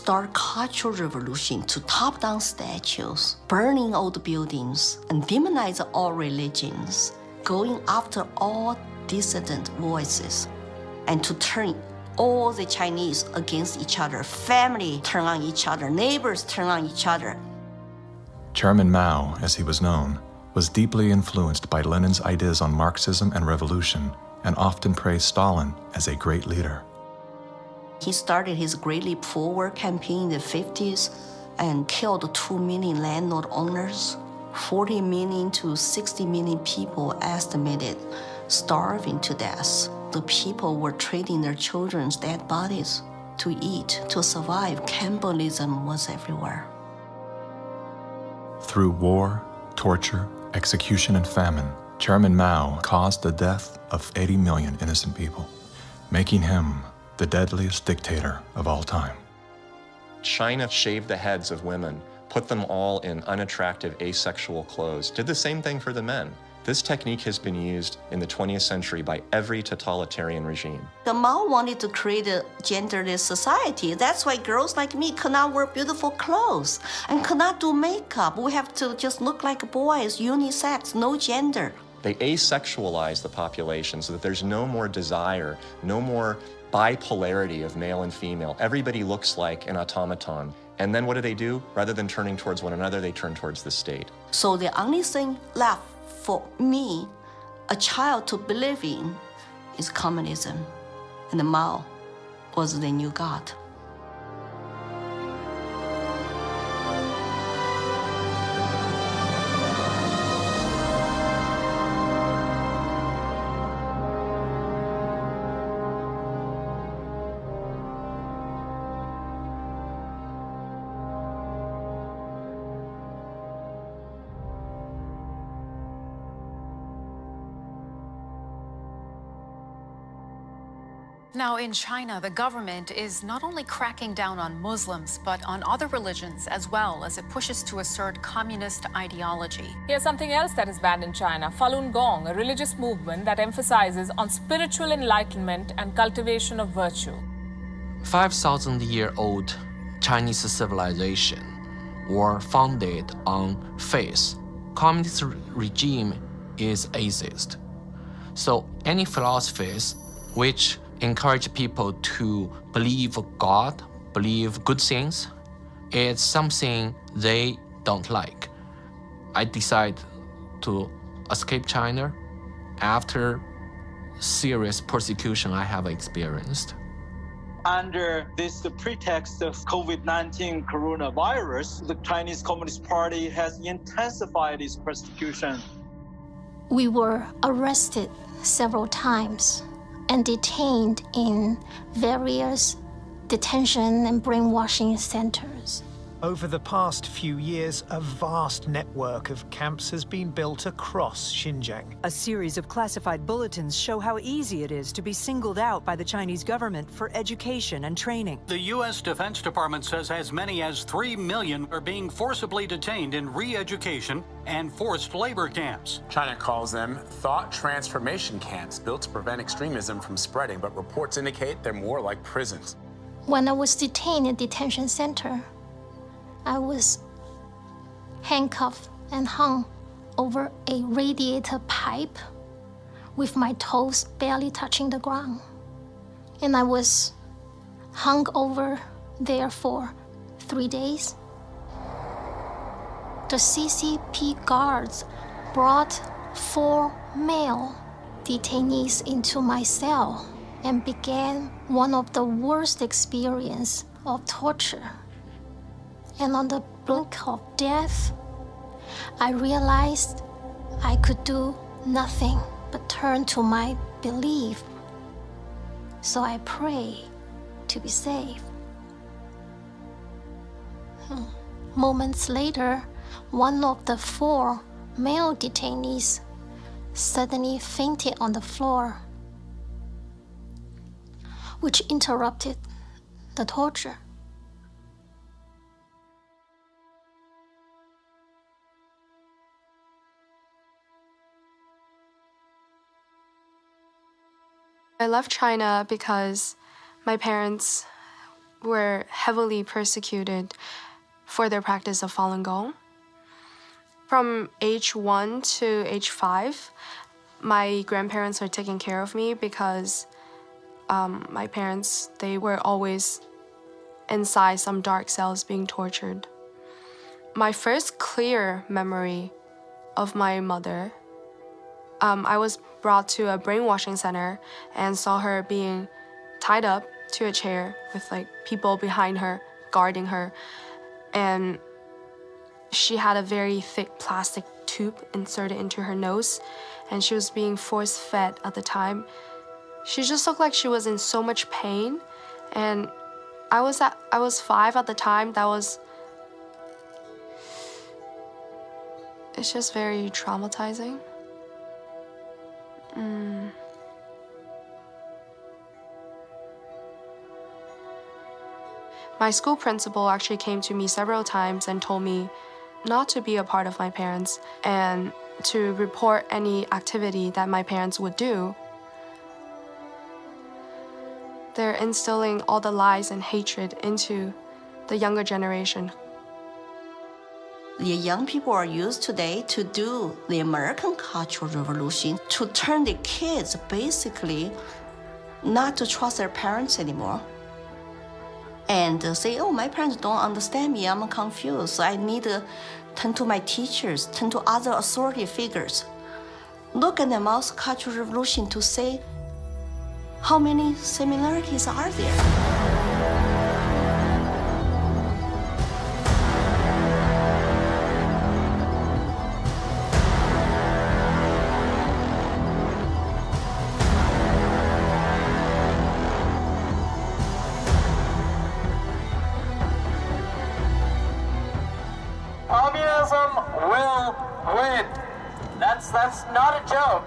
start cultural revolution to top down statues, burning old buildings, and demonize all religions, going after all dissident voices, and to turn all the Chinese against each other, family turn on each other, neighbors turn on each other. Chairman Mao, as he was known, was deeply influenced by Lenin's ideas on Marxism and revolution, and often praised Stalin as a great leader. He started his Great Leap Forward campaign in the 50s and killed 2 million landlord owners, 40 million to 60 million people estimated starving to death. The people were trading their children's dead bodies to eat, to survive. Cannibalism was everywhere. Through war, torture, execution, and famine, Chairman Mao caused the death of 80 million innocent people, making him the deadliest dictator of all time. China shaved the heads of women, put them all in unattractive asexual clothes, did the same thing for the men. This technique has been used in the 20th century by every totalitarian regime. The Mao wanted to create a genderless society. That's why girls like me could not wear beautiful clothes and could not do makeup. We have to just look like boys, unisex, no gender. They asexualize the population so that there's no more desire, no more bipolarity of male and female. Everybody looks like an automaton. And then what do? Rather than turning towards one another, they turn towards the state. So the only thing left for me, a child to believe in, is communism. And Mao was the new God. Now, in China, the government is not only cracking down on Muslims, but on other religions as well, as it pushes to assert communist ideology. Here's something else that is banned in China: Falun Gong, a religious movement that emphasizes on spiritual enlightenment and cultivation of virtue. 5,000-year-old Chinese civilization were founded on faith. Communist regime is atheist. So any philosophies which encourage people to believe God, believe good things, it's something they don't like. I decided to escape China after serious persecution I have experienced. Under this pretext of COVID-19 coronavirus, the Chinese Communist Party has intensified its persecution. We were arrested several times and detained in various detention and brainwashing centers. Over the past few years, a vast network of camps has been built across Xinjiang. A series of classified bulletins show how easy it is to be singled out by the Chinese government for education and training. The U.S. Defense Department says as many as 3 million are being forcibly detained in re-education and forced labor camps. China calls them thought transformation camps built to prevent extremism from spreading, but reports indicate they're more like prisons. When I was detained in a detention center, I was handcuffed and hung over a radiator pipe with my toes barely touching the ground. And I was hung over there for 3 days. The CCP guards brought 4 male detainees into my cell and began one of the worst experiences of torture. And on the brink of death, I realized I could do nothing but turn to my belief. So I prayed to be saved. Moments later, one of the 4 male detainees suddenly fainted on the floor, which interrupted the torture. I left China because my parents were heavily persecuted for their practice of Falun Gong. From age 1 to age 5, my grandparents were taking care of me because my parents, they were always inside some dark cells being tortured. My first clear memory of my mother, I was brought to a brainwashing center and saw her being tied up to a chair with like people behind her guarding her, and she had a very thick plastic tube inserted into her nose, and she was being force-fed at the time. She just looked like she was in so much pain, and I was 5 at the time. It's just very traumatizing. My school principal actually came to me several times and told me not to be a part of my parents and to report any activity that my parents would do. They're instilling all the lies and hatred into the younger generation. The young people are used today to do the American Cultural Revolution, to turn the kids basically not to trust their parents anymore. And say, oh, my parents don't understand me, I'm confused, I need to turn to my teachers, turn to other authority figures. Look at the multicultural revolution to say, how many similarities are there? Communism will win. That's not a joke.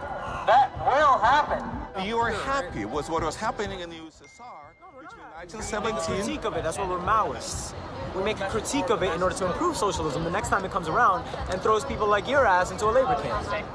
That will happen. You are happy with what was happening in the USSR between 1917. Critique of it. That's why we're Maoists. We make a critique of it in order to improve socialism the next time it comes around and throws people like your ass into a labor camp.